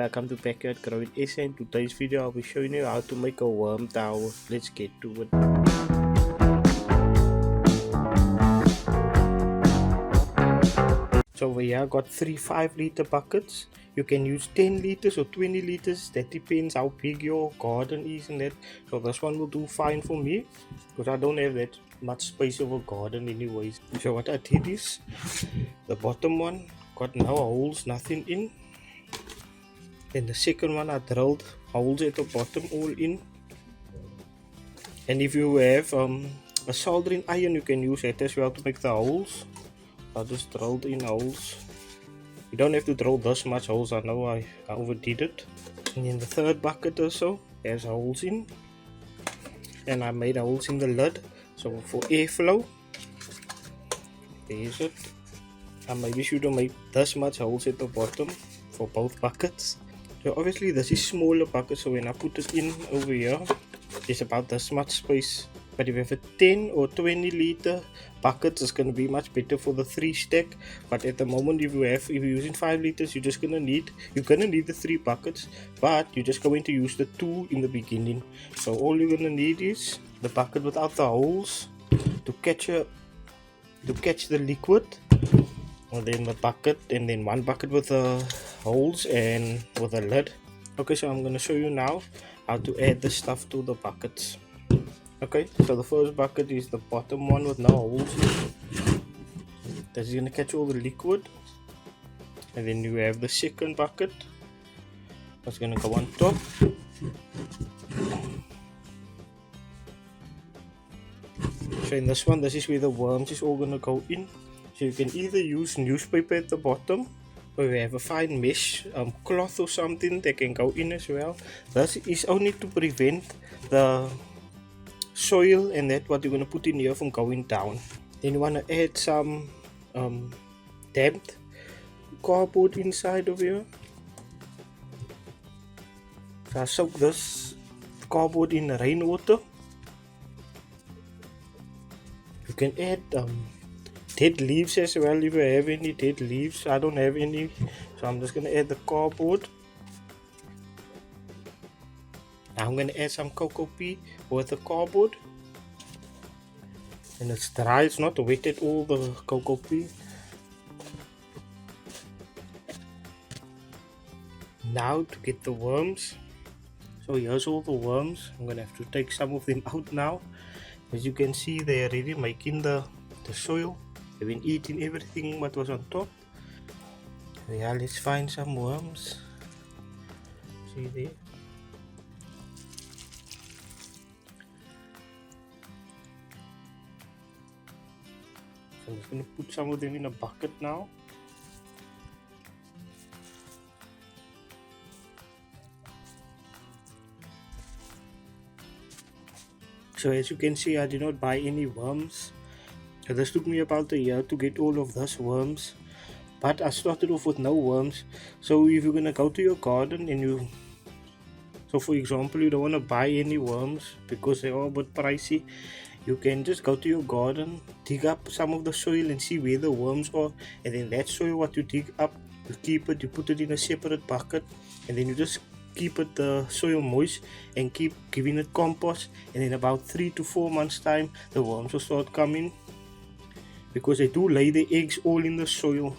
welcome to Yard GrowingSA. In today's video I'll be showing you how to make a worm tower. Let's get to it. So over here I got 3 5-liter buckets. You can use 10 liters or 20 liters, that depends how big your garden is and that. So this one will do fine for me because I don't have that much space of a garden anyways. So what I did is, the bottom one got no holes, nothing in. Then the second one I drilled holes at the bottom all in. And if you have a soldering iron, you can use that as well to make the holes. I just drilled in holes. You don't have to drill this much holes, I know I overdid it. And then the third bucket also has holes in. And I made holes in the lid, so for airflow. There's it. I maybe should have made this much holes at the bottom for both buckets. So obviously this is smaller bucket, so when I put it in over here, there's about this much space. But if you have a 10 or 20 liter bucket, it's going to be much better for the 3 stack. But at the moment, if you're using 5 liters, you're gonna need the 3 buckets, but you're just going to use the 2 in the beginning. So all you're gonna need is the bucket without the holes to catch the liquid, and then the bucket, and then one bucket with the holes and with a lid. Okay, so I'm gonna show you now how to add the stuff to the buckets. Okay, so the first bucket is the bottom one with no holes. This is gonna catch all the liquid. And then you have the second bucket that's gonna go on top. So in this one, this is where the worms is all gonna go in. So you can either use newspaper at the bottom, or you have a fine mesh cloth or something that can go in as well. This is only to prevent the soil and that what you're going to put in here from going down. Then you want to add some damped cardboard inside of here. So I soak this cardboard in rainwater. You can add dead leaves as well if you have any dead leaves. I don't have any, so I'm just going to add the cardboard. Now I'm going to add some cocoa pea with the cardboard. And it's dry, it's not wet at all, the cocoa pea. Now to get the worms. So here's all the worms. I'm going to have to take some of them out now. As you can see, they're already making the soil. They've been eating everything what was on top. Yeah, let's find some worms. See there. So I'm just going to put some of them in a bucket now. So as you can see, I did not buy any worms. So this took me about a year to get all of those worms. But I started off with no worms. So if you're going to go to your garden and so for example, you don't want to buy any worms because they are a bit pricey, you can just go to your garden, dig up some of the soil and see where the worms are, and then that soil what you dig up, you keep it, you put it in a separate bucket, and then you just keep the soil moist and keep giving it compost, and in about 3 to 4 months time the worms will start coming, because they do lay the eggs all in the soil,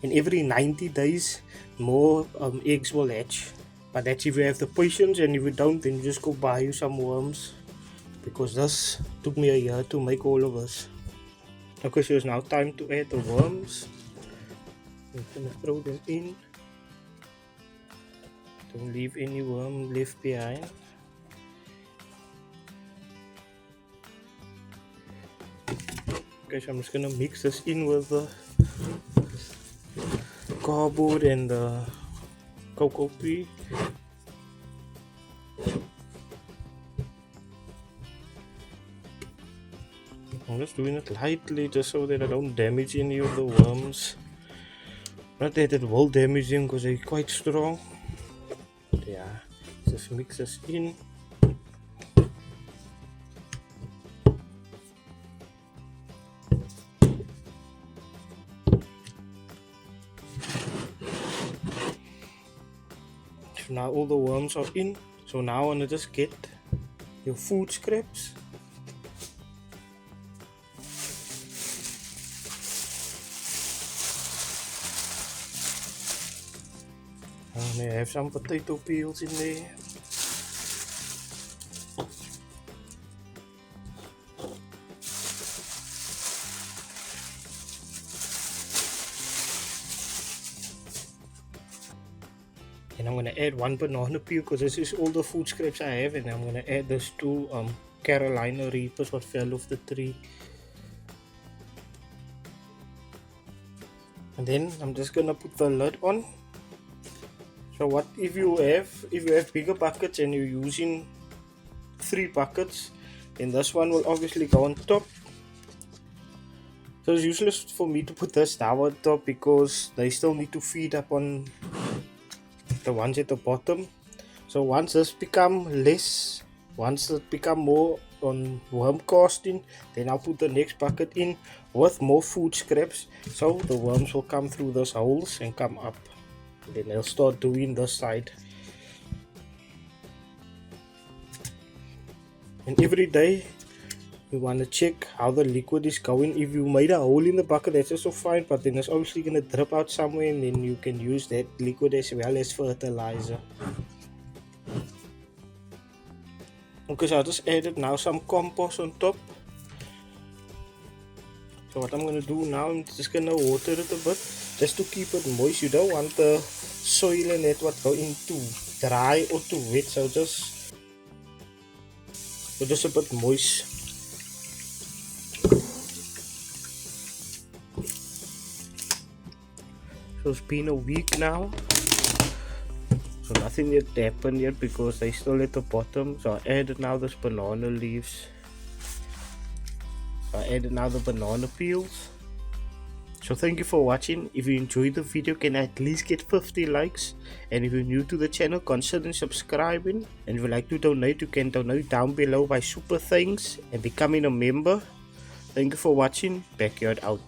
and every 90 days more eggs will hatch. But that's if you have the patience, and if you don't, then you just go buy you some worms, because this took me a year to make all of this. Okay, so it's now time to add the worms. I'm gonna throw them in. Don't leave any worm left behind. Okay, so I'm just gonna mix this in with the cardboard and the cocoa pea. I'm just doing it lightly just so that I don't damage any of the worms. Not that it will damage them because they're quite strong. But yeah, just mix this in. So now all the worms are in. So now I want to just get your food scraps. And I have some potato peels in there. And I'm going to add one banana peel because this is all the food scraps I have, and I'm going to add this two Carolina Reapers what fell off the tree. And then I'm just going to put the lid on. So what if you have bigger buckets and you're using 3 buckets, then this one will obviously go on top. So it's useless for me to put this down on top because they still need to feed up on the ones at the bottom. So once it become more on worm casting, then I'll put the next bucket in with more food scraps, so the worms will come through those holes and come up. Then they'll start doing this side. And every day you want to check how the liquid is going. If you made a hole in the bucket, that's also fine, but then it's obviously going to drip out somewhere, and then you can use that liquid as well as fertilizer. Okay, so I just added now some compost on top. So what I'm going to do now, I'm just going to water it a bit just to keep it moist. You don't want the soil and that what go into dry or too wet, so just a bit moist. So it's been a week now, so nothing yet happened yet because they still at the bottom. So I added now this banana leaves. I added now the banana peels. So thank you for watching. If you enjoyed the video, can at least get 50 likes. And if you're new to the channel, consider subscribing. And if you'd like to donate, you can donate down below by super thanks and becoming a member. Thank you for watching. Backyard out.